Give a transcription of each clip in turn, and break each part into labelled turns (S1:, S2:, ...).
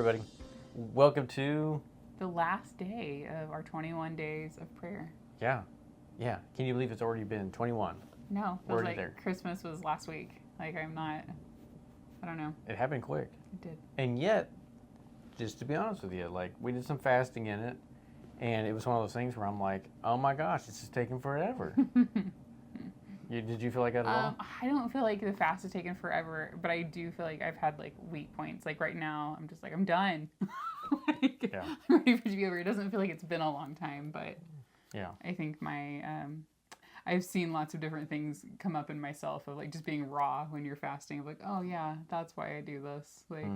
S1: everybody. Welcome to,
S2: The last day of our 21 days of prayer.
S1: yeah. Can you believe it's already been 21?
S2: No,
S1: We're
S2: feels
S1: already
S2: like
S1: there.
S2: Christmas was last week. Like I don't know.
S1: It happened quick.
S2: It did.
S1: And yet, just to be honest with you, like we did some fasting in it, and it was one of those things where I'm like, oh my gosh, this is taking forever. Did you feel like that at all?
S2: I don't feel like the fast has taken forever, but I do feel like I've had like weak points. Like right now, I'm just like, I'm done.
S1: Yeah.
S2: I'm ready for it to be over. It doesn't feel like it's been a long time, but
S1: Yeah.
S2: I think I've seen lots of different things come up in myself of like just being raw when you're fasting. Of like, oh yeah, that's why I do this. Like,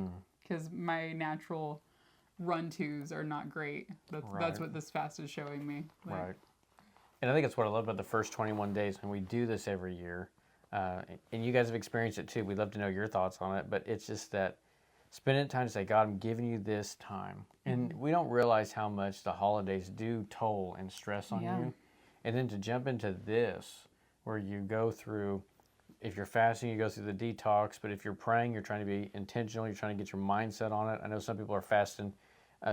S2: because my natural run-tos are not great. That's
S1: Right.
S2: what this fast is showing me. Like,
S1: Right. And I think that's what I love about the first 21 days when we do this every year. And you guys have experienced it too. We'd love to know your thoughts on it, but it's just that spending time to say, God, I'm giving you this time. And we don't realize how much the holidays do toll and stress on
S2: Yeah.
S1: you. And then to jump into this, where you go through, if you're fasting, you go through the detox, but if you're praying, you're trying to be intentional, you're trying to get your mindset on it. I know some people are fasting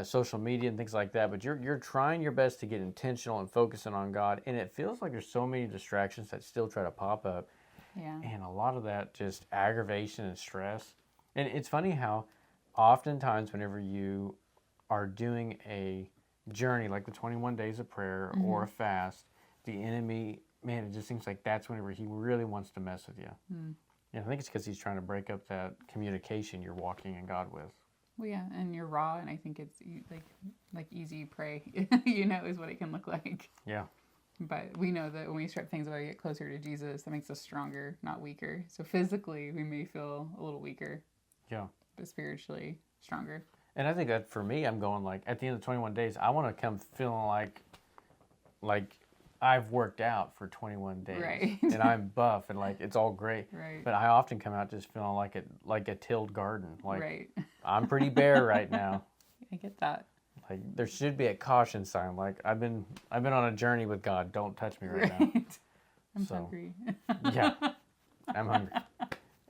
S1: social media and things like that, but you're trying your best to get intentional and focusing on God. And it feels like there's so many distractions that still try to pop up.
S2: yeah.
S1: And a lot of that just aggravation and stress. And it's funny how oftentimes whenever you are doing a journey like the 21 days of prayer or a fast, the enemy, man, it just seems like that's whenever he really wants to mess with you. And I think it's because he's trying to break up that communication you're walking in God with.
S2: Well, yeah, and you're raw, and I think it's like easy prey, is what it can look like.
S1: Yeah.
S2: But we know that when we strip things away, get closer to Jesus, that makes us stronger, not weaker. So physically, we may feel a little weaker,
S1: Yeah.
S2: but spiritually stronger.
S1: And I think that for me, I'm going like at the end of 21 days, I want to come feeling like I've worked out for 21 days,
S2: Right.
S1: and I'm buff and like it's all great.
S2: Right.
S1: But I often come out just feeling like a tilled garden. Like
S2: Right.
S1: I'm pretty bare right now.
S2: I get that.
S1: Like there should be a caution sign. Like I've been on a journey with God. Don't touch me right now.
S2: I'm
S1: So-
S2: hungry.
S1: Yeah, I'm hungry.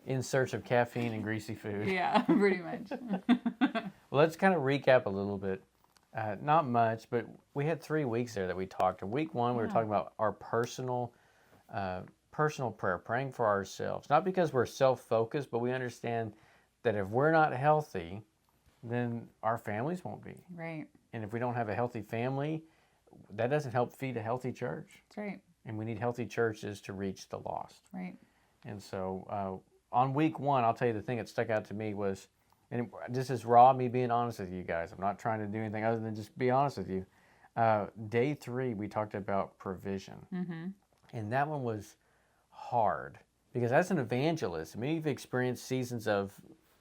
S1: In search of caffeine and greasy food.
S2: Yeah, pretty much.
S1: Well, let's kind of recap a little bit. Not much, but we had 3 weeks there that we talked. In week 1, we were
S2: Yeah.
S1: talking about our personal prayer, praying for ourselves. Not because we're self-focused, but we understand that if we're not healthy, then our families won't be.
S2: Right.
S1: And if we don't have a healthy family, that doesn't help feed a healthy church.
S2: That's right.
S1: And we need healthy churches to reach the lost.
S2: Right.
S1: And so on week 1, I'll tell you the thing that stuck out to me was, and this is raw, me being honest with you guys. I'm not trying to do anything other than just be honest with you. Day 3, we talked about provision.
S2: Mm-hmm.
S1: And that one was hard because as an evangelist, I mean, you've experienced seasons of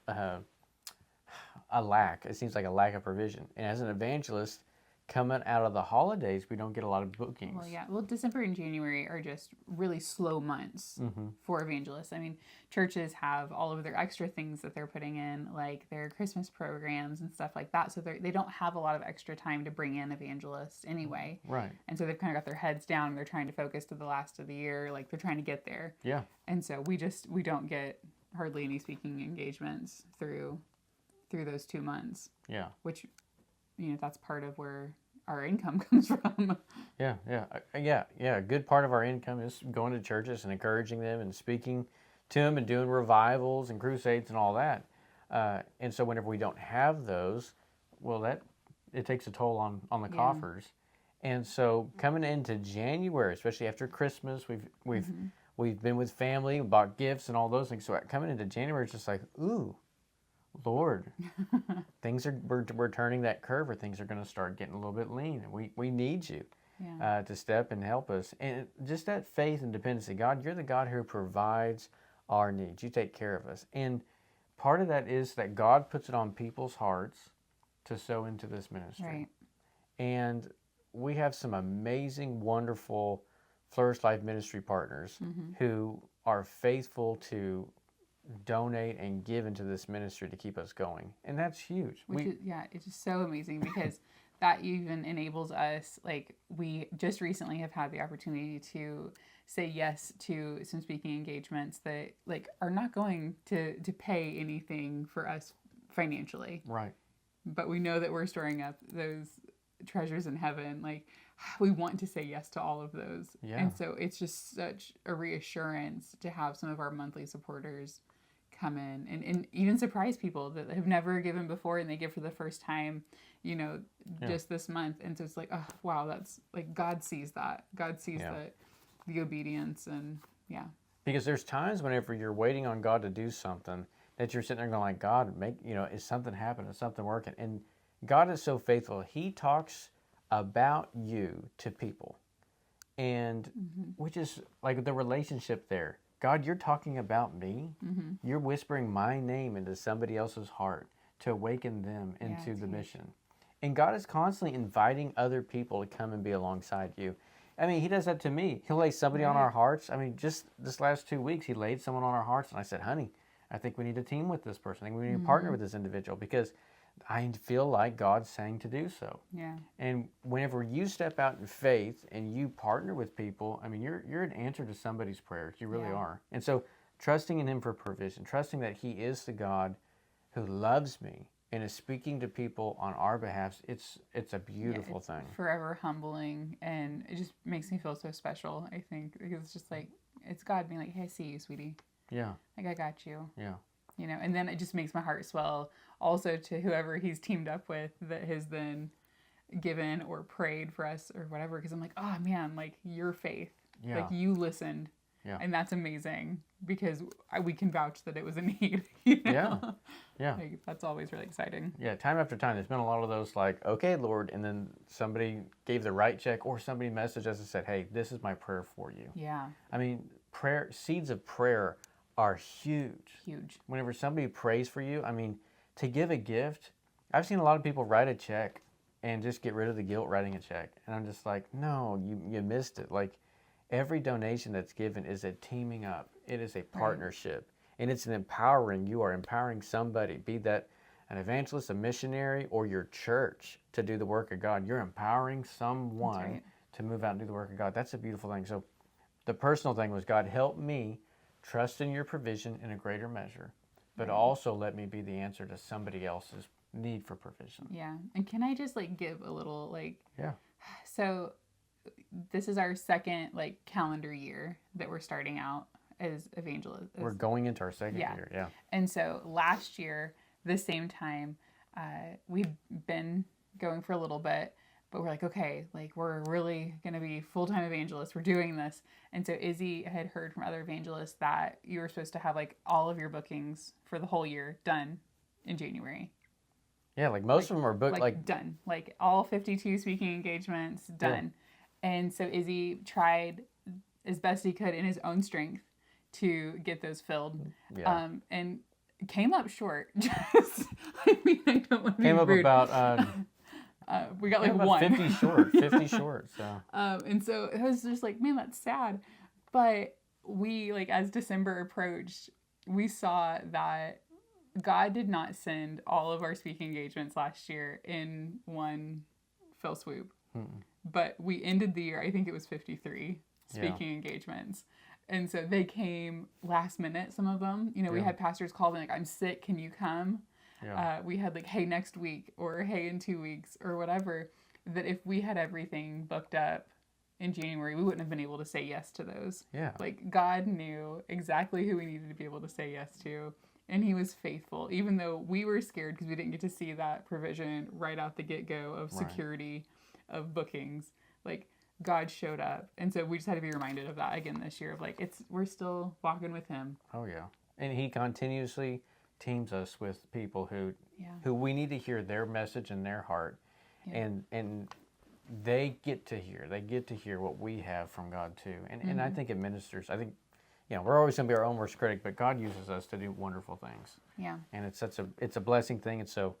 S1: a lack. It seems like a lack of provision. And as an evangelist, coming out of the holidays, we don't get a lot of bookings.
S2: Well, yeah. Well, December and January are just really slow months for evangelists. I mean, churches have all of their extra things that they're putting in, like their Christmas programs and stuff like that. So they don't have a lot of extra time to bring in evangelists anyway.
S1: Right.
S2: And so they've kind of got their heads down and they're trying to focus to the last of the year. Like they're trying to get there.
S1: Yeah.
S2: And so we don't get hardly any speaking engagements through those 2 months,
S1: Yeah.
S2: which, that's part of where our income comes from.
S1: Yeah. A good part of our income is going to churches and encouraging them and speaking to them and doing revivals and crusades and all that. And so whenever we don't have those, well, it takes a toll on the coffers. And so coming into January, especially after Christmas, we've been with family, bought gifts and all those things. So coming into January, it's just like, ooh, Lord, we're turning that curve, or things are going to start getting a little bit lean, and we need you to step and help us. And just that faith and dependency. God, you're the God who provides our needs. You take care of us. And part of that is that God puts it on people's hearts to sow into this ministry.
S2: Right.
S1: And we have some amazing, wonderful Flourish Life ministry partners who are faithful to donate and give into this ministry to keep us going, and that's huge.
S2: It's just so amazing because that even enables us. Like we just recently have had the opportunity to say yes to some speaking engagements that like are not going to pay anything for us financially.
S1: Right.
S2: but we know that we're storing up those treasures in heaven. Like, we want to say yes to all of those.
S1: Yeah.
S2: And so it's just such a reassurance to have some of our monthly supporters come in and even surprise people that have never given before and they give for the first time, just this month. And so it's like, oh, wow, that's like God sees that. God sees that the obedience and
S1: Because there's times whenever you're waiting on God to do something that you're sitting there going like, God, is something happening? Is something working? And God is so faithful. He talks about you to people. And which is like the relationship there. God, you're talking about me. You're whispering my name into somebody else's heart to awaken them into the mission. And God is constantly inviting other people to come and be alongside you. I mean, he does that to me. He'll lay somebody on our hearts. I mean, just this last 2 weeks, he laid someone on our hearts. And I said, honey, I think we need to team with this person. I think we need to partner with this individual because I feel like God's saying to do so.
S2: Yeah.
S1: And whenever you step out in faith and you partner with people, I mean, you're an answer to somebody's prayers. You really are. And so trusting in him for provision, trusting that he is the God who loves me and is speaking to people on our behalf, it's a beautiful thing.
S2: Forever humbling, and it just makes me feel so special, I think, because it's just like, it's God being like, hey, I see you, sweetie.
S1: Yeah.
S2: Like, I got you.
S1: Yeah.
S2: And then it just makes my heart swell also to whoever he's teamed up with that has then given or prayed for us or whatever. Because I'm like, oh man, like your faith, like you listened.
S1: Yeah.
S2: And that's amazing because we can vouch that it was a need. Yeah. Like, that's always really exciting.
S1: Yeah. Time after time, there's been a lot of those like, okay, Lord. And then somebody gave the right check or somebody messaged us and said, hey, this is my prayer for you.
S2: Yeah.
S1: I mean, seeds of prayer are huge.
S2: Huge.
S1: Whenever somebody prays for you, I mean, to give a gift, I've seen a lot of people write a check and just get rid of the guilt writing a check. And I'm just like, no, you missed it. Like, every donation that's given is a teaming up. It is a partnership. And it's an empowering. You are empowering somebody, be that an evangelist, a missionary, or your church to do the work of God. You're empowering someone to move out and do the work of God. That's a beautiful thing. So the personal thing was, God, help me trust in your provision in a greater measure, but also let me be the answer to somebody else's need for provision.
S2: Yeah. And can I just like give a little like,
S1: yeah.
S2: So this is our second like calendar year that we're starting out as evangelists.
S1: We're going into our second year. Yeah.
S2: And so last year, the same time, we'd been going for a little bit, but we're like, okay, like we're really going to be full-time evangelists. We're doing this. And so Izzy had heard from other evangelists that you were supposed to have like all of your bookings for the whole year done in January.
S1: Yeah, like most of them are booked like
S2: done. Like all 52 speaking engagements done. Yeah. And so Izzy tried as best he could in his own strength to get those filled.
S1: Yeah.
S2: And came up short. Just, I mean, I don't want to be
S1: came up
S2: rude.
S1: about
S2: we got like one
S1: 50 short. 50 short. So
S2: and so it was just like, man, that's sad. But we, like, as December approached, we saw that God did not send all of our speaking engagements last year in one fell swoop. But we ended the year, I think it was 53 speaking engagements. And so they came last minute, some of them. We had pastors call me like, I'm sick, can you come? Yeah. We had like, hey, next week, or hey, in 2 weeks, or whatever. That if we had everything booked up in January, we wouldn't have been able to say yes to those.
S1: Yeah.
S2: Like, God knew exactly who we needed to be able to say yes to. And he was faithful, even though we were scared because we didn't get to see that provision right out the get-go of security of bookings. Like, God showed up. And so we just had to be reminded of that again this year of like, we're still walking with him.
S1: Oh yeah. And he continuously teams us with people who we need to hear their message in their heart. Yeah. And they get to hear what we have from God too. And I think it ministers. I think, we're always going to be our own worst critic, but God uses us to do wonderful things.
S2: Yeah.
S1: And it's a blessing thing. And so,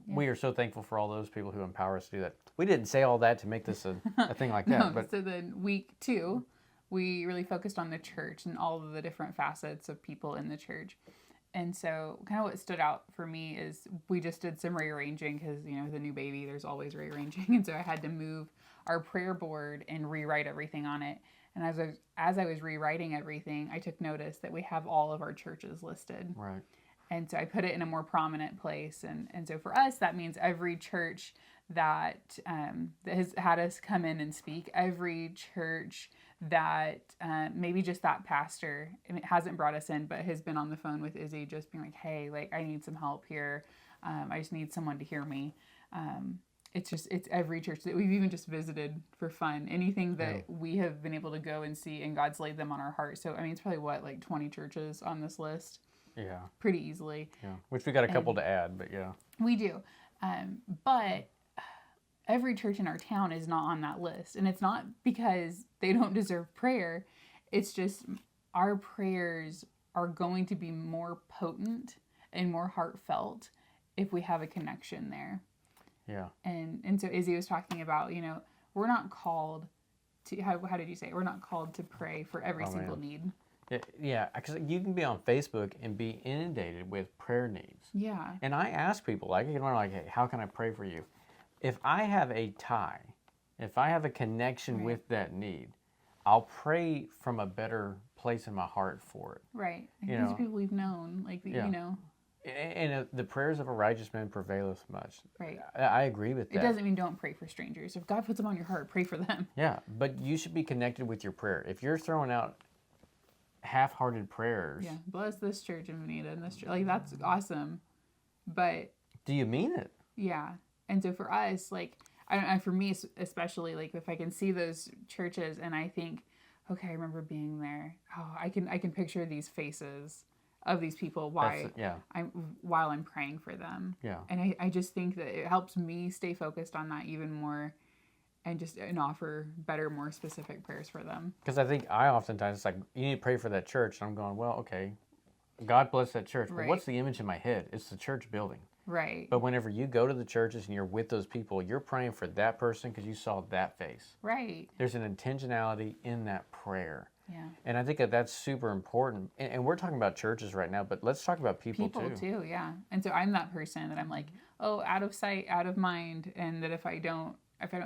S1: we are so thankful for all those people who empower us to do that. We didn't say all that to make this a thing like that.
S2: No,
S1: but
S2: so then week 2, we really focused on the church and all of the different facets of people in the church. And so kind of what stood out for me is we just did some rearranging because, the new baby, there's always rearranging. And so I had to move our prayer board and rewrite everything on it. And as I was rewriting everything, I took notice that we have all of our churches listed.
S1: Right.
S2: And so I put it in a more prominent place. And so for us, that means every church that has had us come in and speak, every church that maybe just that pastor, and it hasn't brought us in, but has been on the phone with Izzy, just being like, hey, like, I need some help here. I just need someone to hear me. It's every church that we've even just visited for fun. Anything that we have been able to go and see, and God's laid them on our heart. So, I mean, it's probably like 20 churches on this list.
S1: Yeah.
S2: Pretty easily.
S1: Yeah. Which we got a couple to add, but yeah.
S2: We do. But every church in our town is not on that list. And it's not because they don't deserve prayer. It's just our prayers are going to be more potent and more heartfelt if we have a connection there.
S1: Yeah.
S2: And so Izzy was talking about, we're not called to, how did you say it? We're not called to pray for every single need.
S1: Yeah, because you can be on Facebook and be inundated with prayer needs.
S2: Yeah.
S1: And I ask people, like, hey, how can I pray for you? If I have a tie, if I have a connection with that need, I'll pray from a better place in my heart for it.
S2: Right. These are people we've known,
S1: And the prayers of a righteous man prevaileth much.
S2: Right.
S1: I agree with that.
S2: It doesn't mean don't pray for strangers. If God puts them on your heart, pray for them.
S1: Yeah, but you should be connected with your prayer. If you're throwing out half-hearted prayers.
S2: Yeah, bless this church in Veneta and this church. Like, that's awesome. But
S1: do you mean it?
S2: Yeah. And so for us, like, I don't know, for me especially, like, if I can see those churches and I think, okay, I remember being there. Oh, I can picture these faces of these people while I'm praying for them.
S1: Yeah.
S2: And I just think that it helps me stay focused on that even more and offer better, more specific prayers for them.
S1: Because I think oftentimes it's like, you need to pray for that church. And I'm going, well, okay, God bless that church. But what's the image in my head? It's the church building.
S2: Right.
S1: But whenever you go to the churches and you're with those people, you're praying for that person because you saw that face.
S2: Right.
S1: There's an intentionality in that prayer.
S2: Yeah.
S1: And I think that's super important. And we're talking about churches right now, but let's talk about people too.
S2: Yeah. And so I'm that person that I'm like, oh, out of sight, out of mind. And that if I don't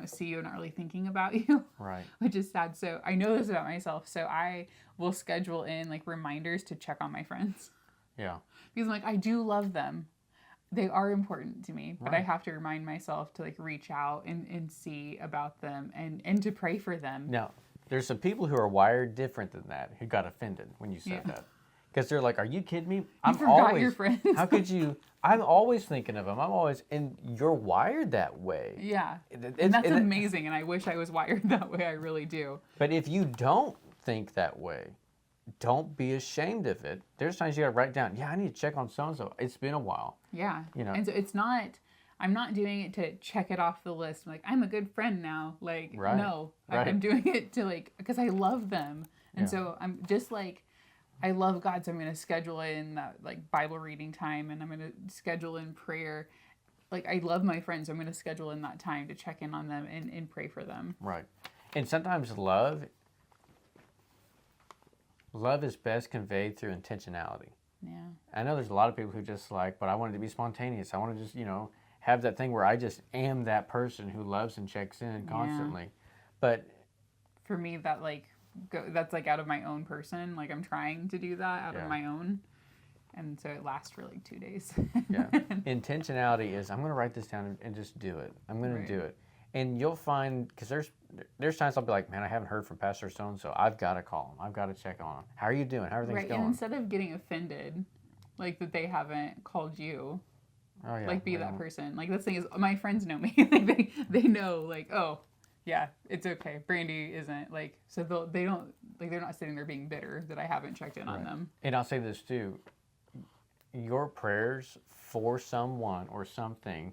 S2: see you, I'm not really thinking about you.
S1: Right.
S2: Which is sad. So I know this about myself. So I will schedule in like reminders to check on my friends.
S1: Yeah.
S2: Because I'm like, I do love them. They are important to me, but I have to remind myself to like reach out and see about them and to pray for them.
S1: Now, there's some people who are wired different than that who got offended when you said that. Because they're like, are you kidding me?
S2: I forgot your friends.
S1: How could you? I'm always thinking of them. And you're wired that way.
S2: Yeah. And that's amazing. And I wish I was wired that way. I really do.
S1: But if you don't think that way, don't be ashamed of it. There's times you got to write down, I need to check on so-and-so. It's been a while.
S2: Yeah. And so it's not, I'm not doing it to check it off the list. I'm like, I'm a good friend now. Like, no. I'm doing it to like, because I love them. And so I'm just like, I love God, so I'm going to schedule in that like Bible reading time, and I'm going to schedule in prayer. Like, I love my friends, so I'm going to schedule in that time to check in on them and pray for them.
S1: Right. And sometimes love is best conveyed through intentionality.
S2: Yeah.
S1: I know there's a lot of people who just like, but I want it to be spontaneous. I want to just, have that thing where I just am that person who loves and checks in constantly. Yeah. But
S2: for me, that that's like out of my own person. Like, I'm trying to do that out of my own. And so it lasts for like 2 days.
S1: Yeah. Intentionality is, I'm going to write this down and just do it. I'm going to do it. And you'll find, because there's times I'll be like, man, I haven't heard from Pastor so-and-so. I've got to call him. I've got to check on him. How are you doing? How are things going?
S2: And instead of getting offended, like that they haven't called you, like be that person. Like, the thing is, my friends know me. Like, they know, like, oh, yeah, it's okay. Brandy isn't, like, so they don't, like, they're not sitting there being bitter that I haven't checked in on them.
S1: And I'll say this too. Your prayers for someone or something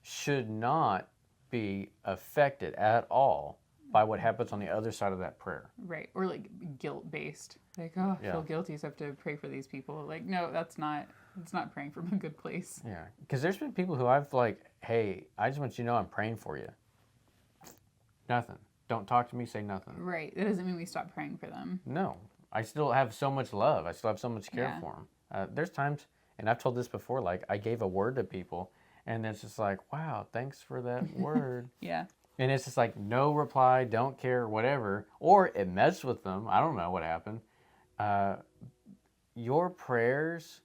S1: should not be affected at all by what happens on the other side of that prayer.
S2: Right. Or like guilt-based. Like, oh, I feel guilty, so I have to pray for these people. Like, no, it's not praying from a good place.
S1: Yeah. Because there's been people who I've like, hey, I just want you to know I'm praying for you. Nothing. Don't talk to me, say nothing.
S2: Right. That doesn't mean we stop praying for them.
S1: No. I still have so much love. I still have so much care for them. There's times, and I've told this before, like I gave a word to people, and it's just like, wow, thanks for that word.
S2: Yeah.
S1: And it's just like, no reply, don't care, whatever. Or it messed with them. I don't know what happened. Your prayers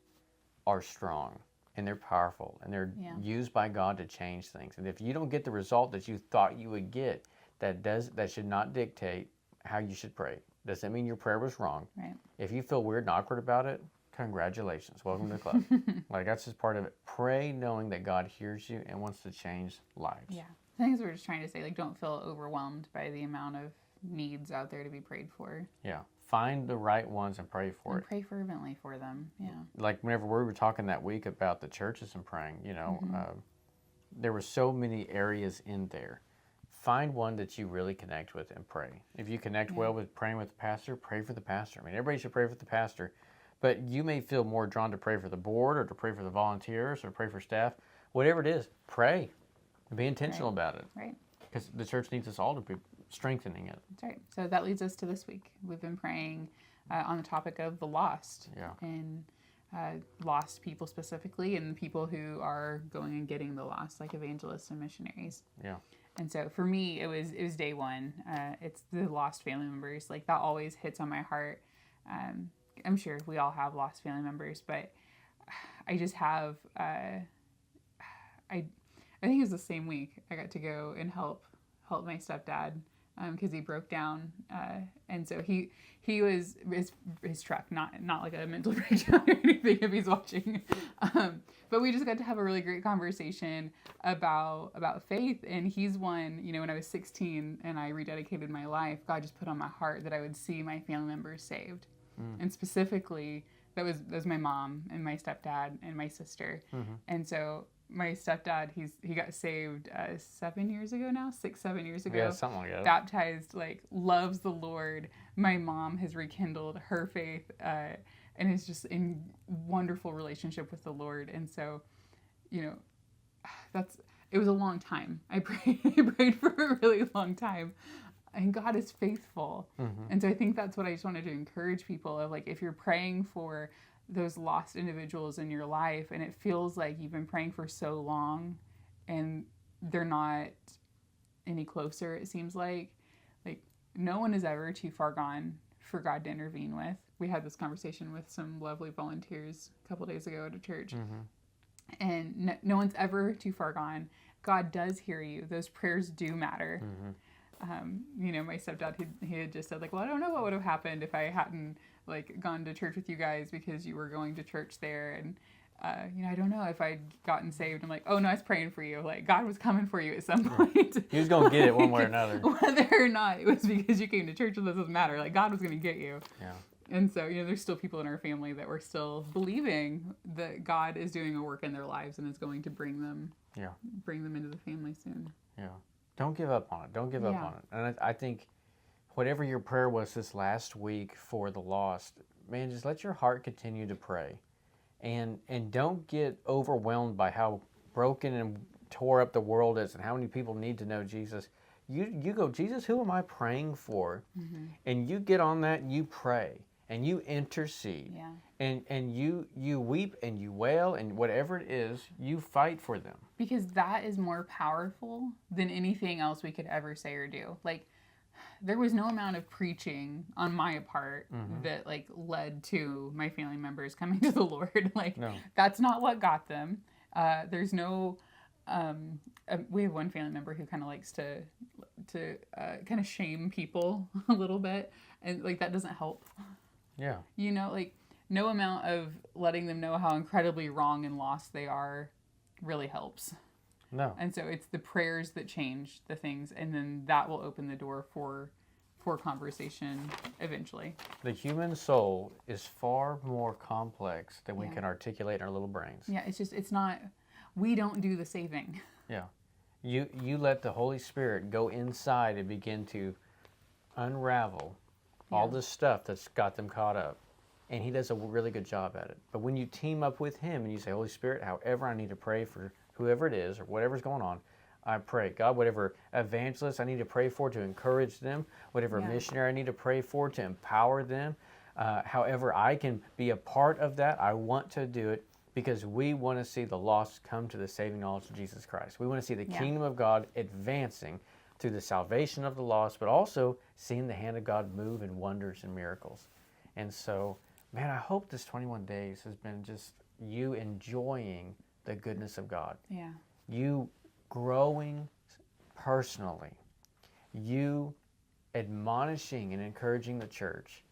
S1: are strong and they're powerful and they're
S2: Yeah.
S1: used by God to change things. And if you don't get the result that you thought you would get, that should not dictate how you should pray. Doesn't mean your prayer was wrong.
S2: Right.
S1: If you feel weird and awkward about it, congratulations. Welcome to the club. Like, that's just part of it. Pray knowing that God hears you and wants to change lives.
S2: Yeah. I think we're just trying to say, like, don't feel overwhelmed by the amount of needs out there to be prayed for.
S1: Yeah. Find the right ones and pray for
S2: And
S1: it.
S2: pray fervently for them. Yeah.
S1: Like, whenever we were talking that week about the churches and praying, there were so many areas in there. Find one that you really connect with and pray. If you connect well with praying with the pastor, pray for the pastor. I mean, everybody should pray for the pastor, but you may feel more drawn to pray for the board or to pray for the volunteers or pray for staff. Whatever it is, pray. Be intentional about it.
S2: Right.
S1: Because the church needs us all to be strengthening it.
S2: That's right. So that leads us to this week. We've been praying on the topic of the lost.
S1: Yeah.
S2: And lost people specifically, and people who are going and getting the lost, like evangelists and missionaries.
S1: Yeah.
S2: And so for me, it was day one. It's the lost family members. Like, that always hits on my heart. I'm sure we all have lost family members, but I just have. I think it was the same week I got to go and help my stepdad because he broke down, and so he was his truck, not like a mental breakdown or anything if he's watching, but we just got to have a really great conversation about faith. And he's one, when I was 16 and I rededicated my life, God just put on my heart that I would see my family members saved, and specifically that was my mom and my stepdad and my sister, and so. My stepdad, he got saved 7 years ago now, 7 years ago.
S1: Yeah, something like that.
S2: Baptized, like, loves the Lord. My mom has rekindled her faith and is just in wonderful relationship with the Lord. And so, it was a long time. I prayed for a really long time. And God is faithful. And so I think that's what I just wanted to encourage people of, like, if you're praying for those lost individuals in your life and it feels like you've been praying for so long and they're not any closer, it seems like no one is ever too far gone for God to intervene with. We had this conversation with some lovely volunteers a couple days ago at a church, and no one's ever too far gone. God does hear you. Those prayers do matter. My stepdad, he had just said, like, well, I don't know what would have happened if I hadn't, like, gone to church with you guys because you were going to church there. And, I don't know if I'd gotten saved. I'm like, oh, no, I was praying for you. Like, God was coming for you at some point.
S1: He was going to get it one way or another.
S2: Whether or not it was because you came to church with us doesn't matter. Like, God was going to get you.
S1: Yeah.
S2: And so, there's still people in our family that we're still believing that God is doing a work in their lives and is going to bring them into the family soon.
S1: Yeah. Don't give up on it. Don't give up on it. And I think whatever your prayer was this last week for the lost, man, just let your heart continue to pray. And don't get overwhelmed by how broken and tore up the world is and how many people need to know Jesus. You go, Jesus, who am I praying for? And you get on that and you pray and you intercede.
S2: Yeah.
S1: And you weep and you wail and whatever it is, you fight for them.
S2: Because that is more powerful than anything else we could ever say or do. Like, there was no amount of preaching on my part that, like, led to my family members coming to the Lord. Like,
S1: No.
S2: That's not what got them. There's no... we have one family member who kind of likes to kind of shame people a little bit. And, like, that doesn't help.
S1: Yeah.
S2: Like, no amount of letting them know how incredibly wrong and lost they are really helps.
S1: No.
S2: And so it's the prayers that change the things, and then that will open the door for conversation eventually.
S1: The human soul is far more complex than we can articulate in our little brains.
S2: Yeah, it's not, we don't do the saving.
S1: Yeah. You let the Holy Spirit go inside and begin to unravel all this stuff that's got them caught up. And he does a really good job at it. But when you team up with him and you say, Holy Spirit, however I need to pray for whoever it is or whatever's going on, I pray. God, whatever evangelist I need to pray for to encourage them, whatever missionary I need to pray for to empower them, however I can be a part of that, I want to do it because we want to see the lost come to the saving knowledge of Jesus Christ. We want to see the kingdom of God advancing through the salvation of the lost, but also seeing the hand of God move in wonders and miracles. And so, man, I hope this 21 days has been just, you enjoying the goodness of God,
S2: Yeah.
S1: you growing personally, you admonishing and encouraging the church,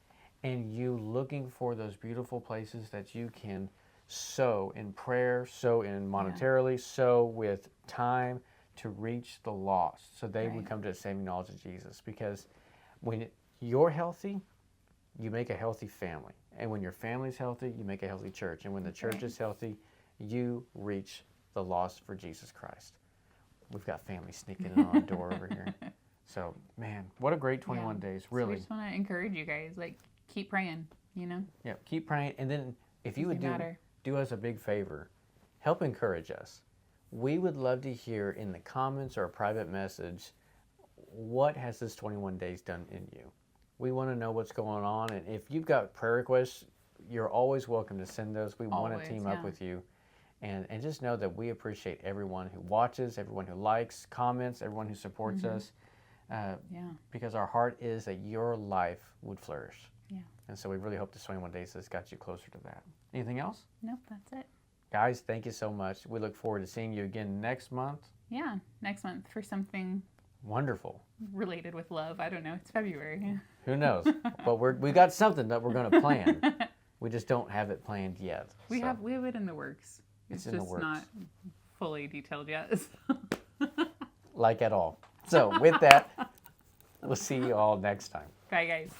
S1: and you looking for those beautiful places that you can sow in prayer, sow in monetarily, sow with time to reach the lost so they would
S2: Right.
S1: come to the saving knowledge of Jesus. Because when you're healthy, you make a healthy family. And when your family's healthy, you make a healthy church. And when the church
S2: right.
S1: is healthy, you reach the lost for Jesus Christ. We've got family sneaking in on the door over here. So, man, what a great 21 days,
S2: So we
S1: really.
S2: just want to encourage you guys, like, keep praying, you know?
S1: Yeah, keep praying. And then if you would
S2: Doesn't matter.
S1: do us a big favor, help encourage us. We would love to hear in the comments or a private message, what has this 21 days done in you? We want to know what's going on. And if you've got prayer requests, you're always welcome to send those. We want to
S2: Always,
S1: team up
S2: yeah.
S1: with you. And just know that we appreciate everyone who watches, everyone who likes, comments, everyone who supports us.
S2: Yeah.
S1: Because our heart is that your life would flourish.
S2: Yeah.
S1: And so we really hope this 21 days has got you closer to that. Anything else?
S2: Nope, that's it.
S1: Guys, thank you so much. We look forward to seeing you again next month.
S2: Yeah, next month for something
S1: Wonderful.
S2: related with love. I don't know. It's February.
S1: Who knows? But we got something that we're going to plan. We just don't have it planned yet.
S2: We
S1: So,
S2: have it in the works.
S1: It's
S2: It's
S1: in the
S2: just
S1: works.
S2: not fully detailed yet.
S1: like at all. So with that, we'll see you all next time.
S2: Bye, guys.